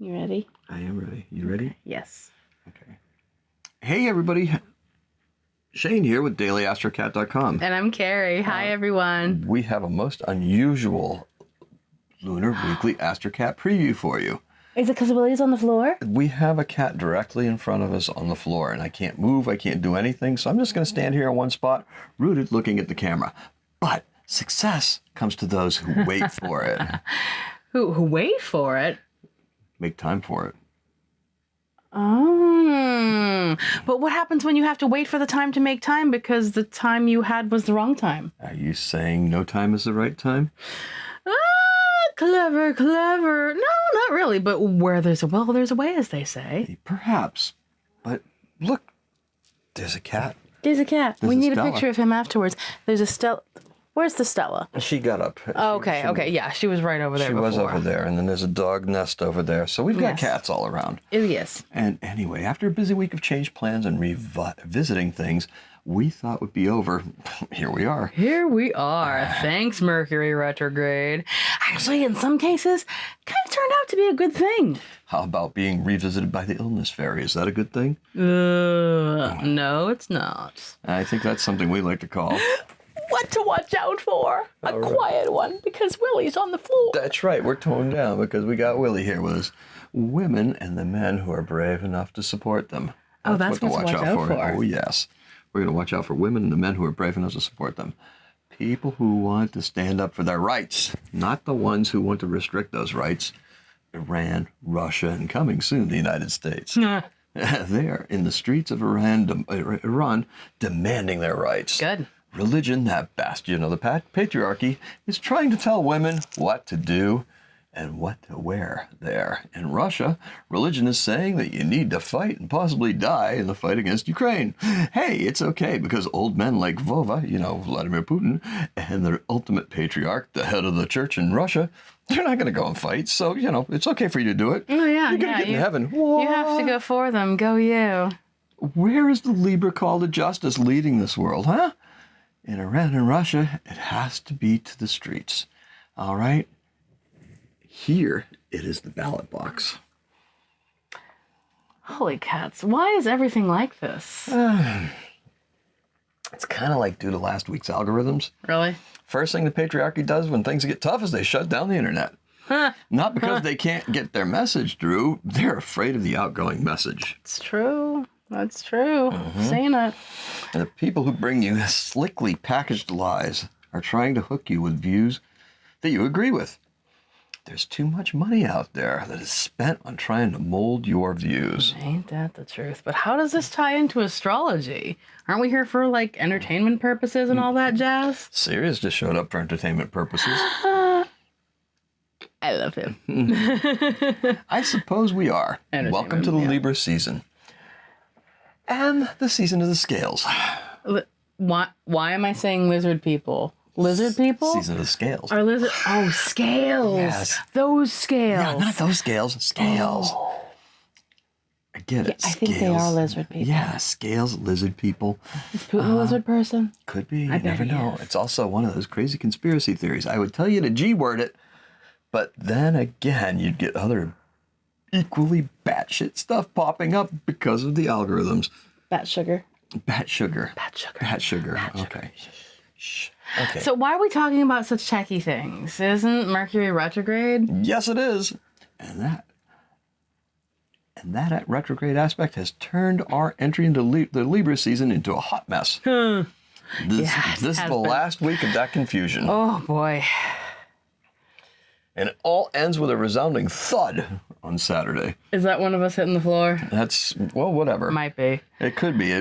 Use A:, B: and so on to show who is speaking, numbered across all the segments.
A: You ready?
B: I am ready. You ready?
A: Yes.
B: Okay. Hey, everybody. Shane here with dailyastrocat.com.
A: And I'm Carrie. Hi, everyone.
B: We have a most unusual Lunar Weekly Astrocat preview for you.
A: Is it because Willie's on the floor?
B: We have a cat directly in front of us on the floor, and I can't move, I can't do anything, so I'm just going to stand here in one spot, rooted, looking at the camera. But success comes to those who wait for it.
A: Who wait for it?
B: Make time for it.
A: Oh. But what happens when you have to wait for the time to make time because the time you had was the wrong time?
B: Are you saying no time is the right time?
A: Clever. No, not really. But where there's a will, there's a way, as they say.
B: Perhaps. But look, there's a cat.
A: There's a cat. We need
B: Stella.
A: a picture of him afterwards. There's a Stella. Where's the Stella?
B: She got up.
A: Oh, okay. Yeah, she was right over there before.
B: She was over there, and then there's a dog nest over there. So we've got cats all around.
A: Yes.
B: And anyway, after a busy week of change plans and revisiting things we thought would be over, here we are.
A: Here we are. Thanks, Mercury retrograde. Actually, in some cases, kind of turned out to be a good thing.
B: How about being revisited by the illness fairy? Is that a good thing?
A: No, it's not.
B: I think that's something we like to call...
A: What to watch out for? A quiet one, because Willie's on the floor.
B: That's right. We're toned down because we got Willie here with us. Women and the men who are brave enough to support them.
A: That's what to watch out for.
B: Oh, yes. We're going to watch out for women and the men who are brave enough to support them. People who want to stand up for their rights, not the ones who want to restrict those rights. Iran, Russia, and coming soon, the United States. They're in the streets of Iran demanding their rights.
A: Good.
B: Religion, that bastion of the patriarchy, is trying to tell women what to do and what to wear there. In Russia, religion is saying that you need to fight and possibly die in the fight against Ukraine. Hey, it's okay because old men like Vova, Vladimir Putin, and the ultimate patriarch, the head of the church in Russia, they're not going to go and fight. So, it's okay for you to do it.
A: Oh, yeah.
B: You're going to get in heaven.
A: You have to go for them. Go you.
B: Where is the Libra call to justice leading this world, huh? In Iran and Russia, it has to be to the streets. All right? Here, it is the ballot box.
A: Holy cats. Why is everything like this?
B: It's kind of like due to last week's algorithms.
A: Really?
B: First thing the patriarchy does when things get tough is they shut down the internet. Not because they can't get their message through. They're afraid of the outgoing message.
A: It's true. That's true. Saying it.
B: And the people who bring you slickly packaged lies are trying to hook you with views that you agree with. There's too much money out there that is spent on trying to mold your views.
A: Ain't that the truth? But how does this tie into astrology? Aren't we here for, entertainment purposes and all that jazz?
B: Sirius just showed up for entertainment purposes.
A: I love him.
B: I suppose we are. Welcome to the Libra season. And the season of the scales.
A: Why am I saying lizard people? Lizard people?
B: Season of the scales.
A: Are lizard? Oh, scales.
B: Yes.
A: Those scales.
B: Yeah, not those scales. Scales. Oh. I get it.
A: I think they are lizard people.
B: Yeah, scales, lizard people.
A: Is Putin a lizard person?
B: Could be. You never know. It's also one of those crazy conspiracy theories. I would tell you to G-word it, but then again, you'd get other equally batshit stuff popping up because of the algorithms.
A: Bat sugar.
B: Bat sugar.
A: Bat sugar.
B: Bat sugar.
A: Bat sugar.
B: Okay. Shh. Okay.
A: So why are we talking about such techie things? Isn't Mercury retrograde?
B: Yes, it is. And that retrograde aspect has turned our entry into the Libra season into a hot mess. This is the last week of that confusion.
A: Oh, boy.
B: And it all ends with a resounding thud on Saturday.
A: Is that one of us hitting the floor?
B: That's, well, whatever.
A: Might be.
B: It could be.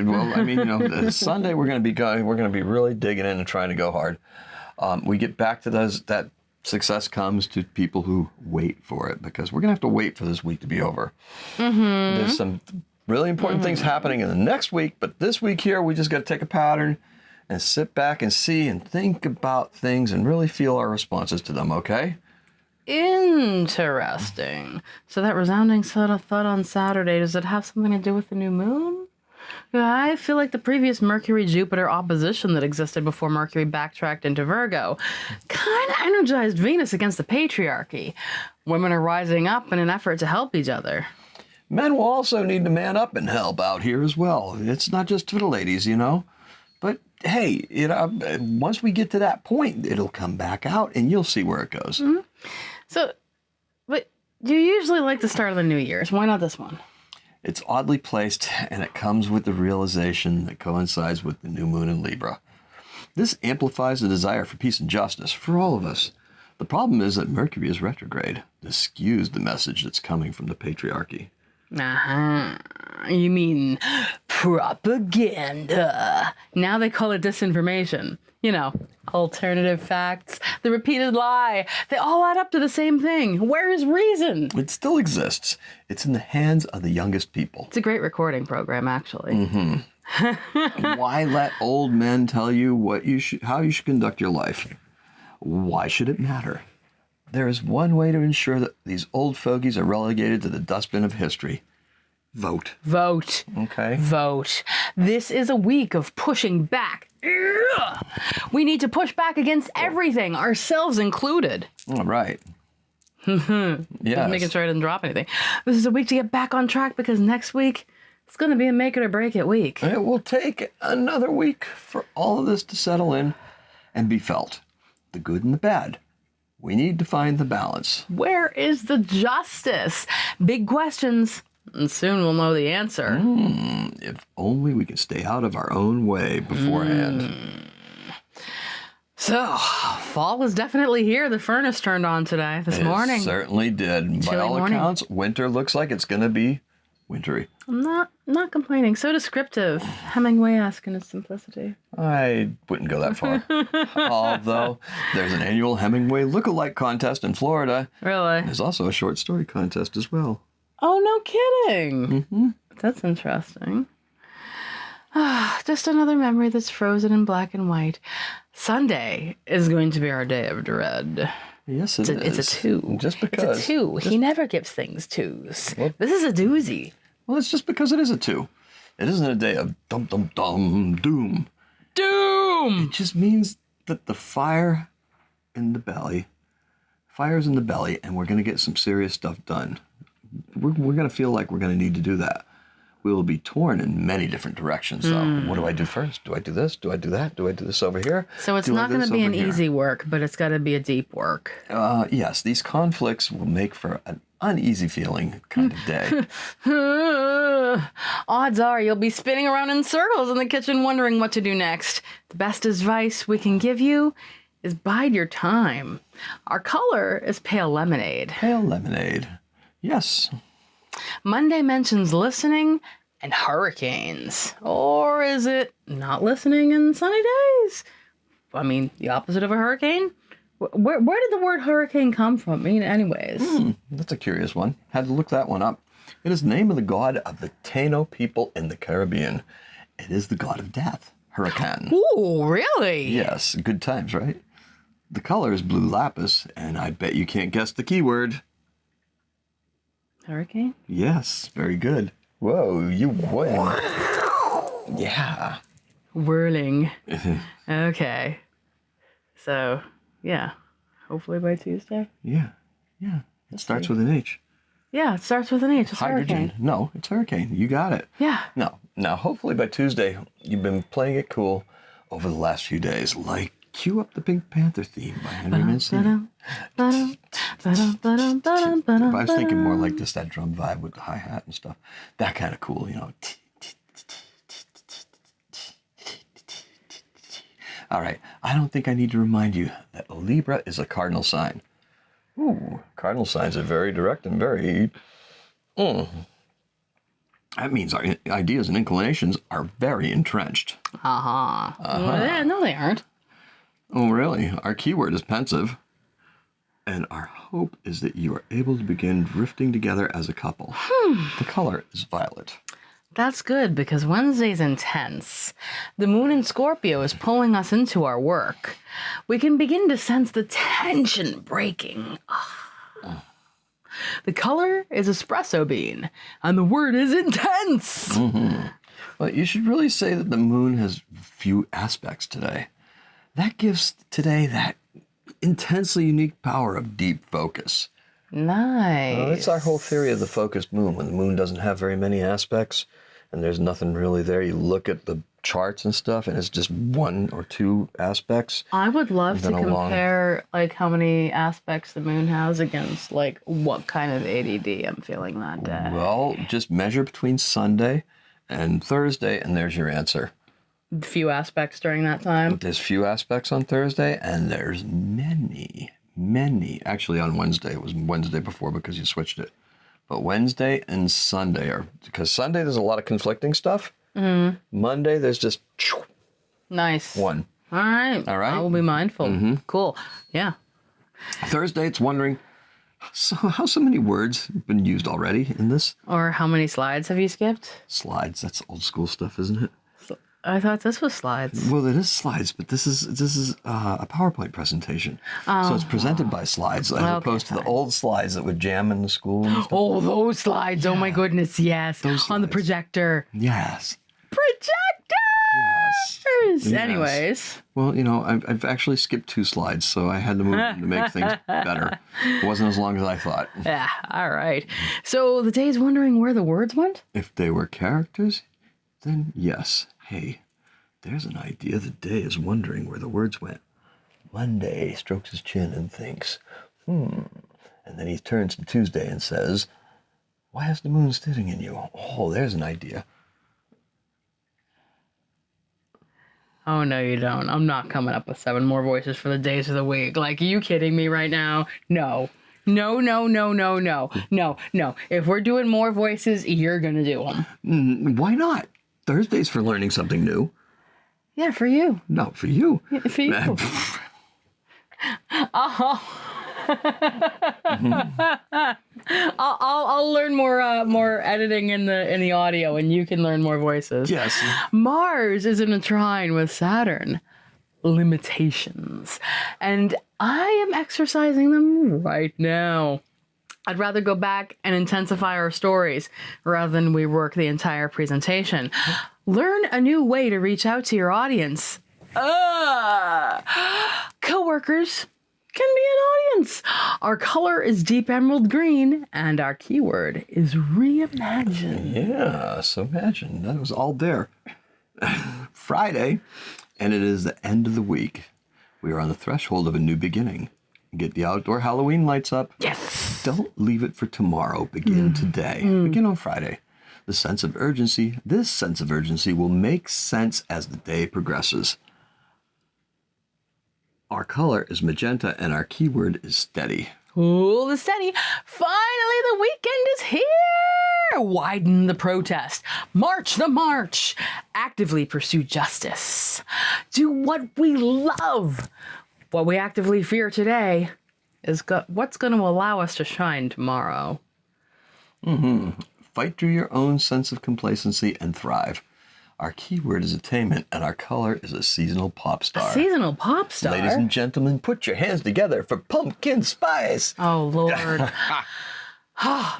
B: Sunday we're going to be really digging in and trying to go hard. We get back to that success comes to people who wait for it, because we're going to have to wait for this week to be over. There's some really important things happening in the next week, but this week here, we just got to take a pattern and sit back and see and think about things and really feel our responses to them, okay?
A: Interesting. So that resounding thud on Saturday, does it have something to do with the new moon? I feel like the previous Mercury-Jupiter opposition that existed before Mercury backtracked into Virgo kind of energized Venus against the patriarchy. Women are rising up in an effort to help each other.
B: Men will also need to man up and help out here as well. It's not just for the ladies, you know. But hey, once we get to that point, it'll come back out and you'll see where it goes.
A: Mm-hmm. So, but you usually like the start of the New Year's. Why not this one?
B: It's oddly placed, and it comes with the realization that coincides with the new moon in Libra. This amplifies the desire for peace and justice for all of us. The problem is that Mercury is retrograde. This skews the message that's coming from the patriarchy.
A: Uh-huh. You mean propaganda. Now they call it disinformation. You know, alternative facts, the repeated lie. They all add up to the same thing. Where is reason?
B: It still exists. It's in the hands of the youngest people.
A: It's a great recording program, actually.
B: Mm-hmm. Why let old men tell you how you should conduct your life? Why should it matter? There is one way to ensure that these old fogies are relegated to the dustbin of history. Vote.
A: Vote.
B: Okay.
A: Vote. This is a week of pushing back. We need to push back against everything, ourselves included.
B: All right.
A: Just making sure I didn't drop anything. This is a week to get back on track because next week it's going to be a make it or break it week.
B: It will take another week for all of this to settle in and be felt. The good and the bad. We need to find the balance.
A: Where is the justice? Big questions, and soon we'll know the answer.
B: If only we could stay out of our own way beforehand.
A: So, fall is definitely here. The furnace turned on today, this morning.
B: It certainly did. By all accounts, winter looks like it's going to be wintry.
A: I'm not complaining. So descriptive. Hemingway-esque in its simplicity.
B: I wouldn't go that far. Although there's an annual Hemingway look-alike contest in Florida.
A: Really?
B: There's also a short story contest as well.
A: Oh, no kidding.
B: Mm-hmm.
A: That's interesting. Just another memory that's frozen in black and white. Sunday is going to be our day of dread.
B: Yes, it is.
A: It's a 2.
B: Just because.
A: It's a 2. He never gives things 2s. Well, this is a doozy.
B: Well, it's just because it is a 2. It isn't a day of doom.
A: Doom!
B: It just means that the fire's in the belly, and we're going to get some serious stuff done. We're going to feel like we're going to need to do that. We will be torn in many different directions, though. What do I do first? Do I do this? Do I do that? Do I do this over here?
A: So it's not going to be an easy work, but it's got to be a deep work.
B: Yes, these conflicts will make for an uneasy feeling kind of day.
A: Odds are you'll be spinning around in circles in the kitchen wondering what to do next. The best advice we can give you is bide your time. Our color is pale lemonade.
B: Pale lemonade. Yes.
A: Monday mentions listening and hurricanes. Or is it not listening and sunny days? I mean, the opposite of a hurricane? Where did the word hurricane come from? I mean, anyways.
B: That's a curious one. Had to look that one up. It is the name of the god of the Taino people in the Caribbean. It is the god of death, Hurricane.
A: Ooh, really?
B: Yes, good times, right? The color is blue lapis, and I bet you can't guess the keyword.
A: Hurricane?
B: Yes, very good. Whoa, you win. Yeah.
A: Whirling. Okay. So, yeah. Hopefully by Tuesday.
B: Yeah. It starts with an H.
A: Yeah, it starts with an H. It's
B: Hydrogen.
A: hurricane.
B: No, it's hurricane. You got it.
A: Yeah.
B: No. Now, hopefully by Tuesday, you've been playing it cool over the last few days. Like, cue up the Pink Panther theme by Henry Mancini. I was thinking more like just that drum vibe with the hi-hat and stuff. That kind of cool, you know. All right. I don't think I need to remind you that Libra is a cardinal sign. Ooh, cardinal signs are very direct and very... That means our ideas and inclinations are very entrenched.
A: Yeah, no, they aren't.
B: Oh, really? Our keyword is pensive. And our hope is that you are able to begin drifting together as a couple. The color is violet.
A: That's good because Wednesday's intense. The moon in Scorpio is pulling us into our work. We can begin to sense the tension breaking. The color is espresso bean, and the word is intense.
B: Well, you should really say that the moon has few aspects today. That gives today that intensely unique power of deep focus.
A: Nice.
B: It's our whole theory of the focused moon. When the moon doesn't have very many aspects and there's nothing really there, you look at the charts and stuff and it's just one or two aspects.
A: I would love to compare like how many aspects the moon has against like what kind of ADD I'm feeling that day.
B: Well, just measure between Sunday and Thursday and there's your answer.
A: Few aspects during that time.
B: There's few aspects on Thursday and there's many. Actually on Wednesday. It was Wednesday before because you switched it. But Wednesday and Sunday are, because Sunday there's a lot of conflicting stuff. Mm-hmm. Monday there's just
A: nice.
B: One.
A: All right. I will be mindful. Mm-hmm. Cool. Yeah.
B: Thursday it's wondering, so how so many words have been used already in this?
A: Or how many slides have you skipped?
B: Slides, that's old school stuff, isn't it?
A: I thought this was slides.
B: Well, it is slides, but this is a PowerPoint presentation. So it's presented by slides as opposed to the old slides that would jam in the school and stuff.
A: Oh, those slides. Yeah. Oh, my goodness. Yes. Those on the projector.
B: Yes.
A: Projectors! Yes. Anyways.
B: Well, I've actually skipped 2 slides, so I had to move them to make things better. It wasn't as long as I thought.
A: Yeah, all right. So the day's wondering where the words went?
B: If they were characters, then yes. Hey, there's an idea. The day is wondering where the words went. Monday strokes his chin and thinks, And then he turns to Tuesday and says, why is the moon sitting in you? Oh, there's an idea.
A: Oh, no, you don't. I'm not coming up with 7 more voices for the days of the week. Like, are you kidding me right now? No. No. If we're doing more voices, you're going to do them.
B: Why not? Thursday's for learning something new.
A: Yeah, for you.
B: No, for you.
A: Yeah, for you. I'll learn more editing in the audio, and you can learn more voices.
B: Yes.
A: Mars is in a trine with Saturn. Limitations, and I am exercising them right now. I'd rather go back and intensify our stories rather than rework the entire presentation. Learn a new way to reach out to your audience. Coworkers can be an audience. Our color is deep emerald green, and our keyword is reimagine.
B: Yeah, so imagine. That was all there. Friday, and it is the end of the week. We are on the threshold of a new beginning. Get the outdoor Halloween lights up.
A: Yes.
B: Don't leave it for tomorrow. Begin today. Begin on Friday. This sense of urgency will make sense as the day progresses. Our color is magenta and our keyword is steady.
A: Cool, the steady. Finally, the weekend is here. Widen the protest. March the march. Actively pursue justice. Do what we love. What we actively fear today is what's going to allow us to shine tomorrow.
B: Fight through your own sense of complacency and thrive. Our keyword is attainment, and our color is a seasonal pop star.
A: A seasonal pop star?
B: Ladies and gentlemen, put your hands together for pumpkin spice.
A: Oh, Lord.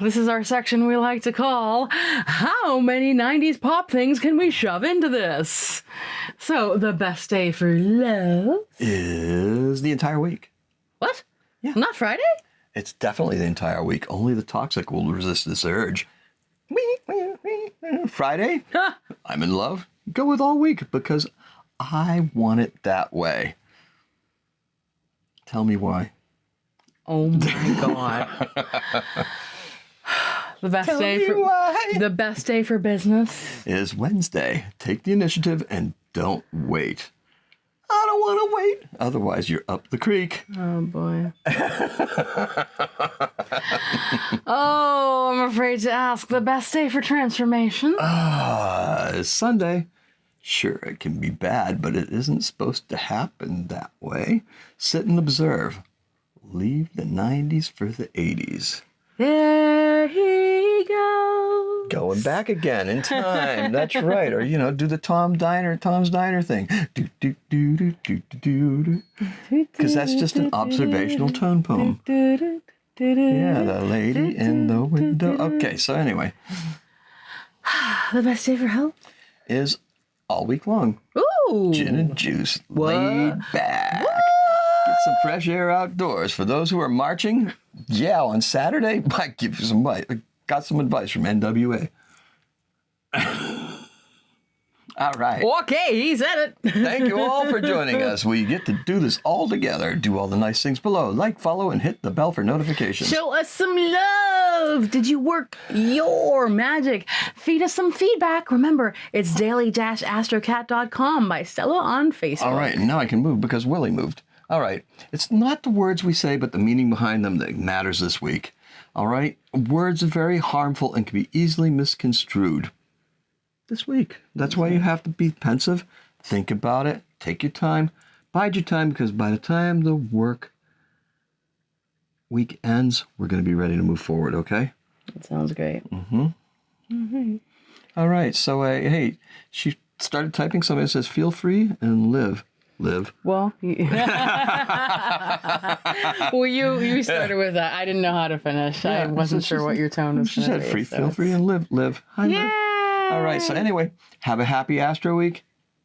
A: This is our section we like to call, how many 90s pop things can we shove into this? So, the best day for love
B: is the entire week.
A: What?
B: Yeah.
A: Not Friday?
B: It's definitely the entire week. Only the toxic will resist this urge. Friday, I'm in love. Go with all week because I want it that way. Tell me why.
A: Oh my God. The best day for business
B: is Wednesday. Take the initiative and don't wait. I don't want to wait. Otherwise, you're up the creek.
A: Oh, boy. Oh, I'm afraid to ask. The best day for transformation?
B: Sunday. Sure, it can be bad, but it isn't supposed to happen that way. Sit and observe. Leave the 90s for the 80s.
A: There he goes.
B: Going back again in time. That's right. Or, do the Tom's Diner thing. Because that's just an observational tone poem. Yeah, the lady in the window. Okay, so anyway.
A: The best day for health?
B: Is all week long.
A: Ooh.
B: Gin and juice. Laid back.
A: What?
B: Get some fresh air outdoors. For those who are marching, Yeah, on Saturday, might give you some advice. Got some advice from NWA. All right.
A: Okay, he said it.
B: Thank you all for joining us. We get to do this all together. Do all the nice things below. Like, follow, and hit the bell for notifications.
A: Show us some love. Did you work your magic? Feed us some feedback. Remember, it's daily-astrocat.com by Stella on Facebook.
B: All right, now I can move because Willie moved. All right. It's not the words we say, but the meaning behind them that matters this week. All right? Words are very harmful and can be easily misconstrued. This week. That's why you have to be pensive. Think about it. Take your time. Bide your time, because by the time the work week ends, we're going to be ready to move forward, okay?
A: That sounds great.
B: All right. So, hey, she started typing something that says, feel free and live.
A: Well, you started with that. I didn't know how to finish.
B: Yeah,
A: I wasn't sure what your tone was.
B: She said, feel free and live. Hi,
A: Yay!
B: Liv. All right. So anyway, have a happy Astro Week.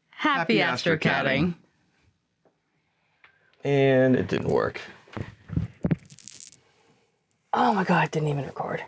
A: Happy astrocatting.
B: And it didn't work.
A: Oh my God, it didn't even record.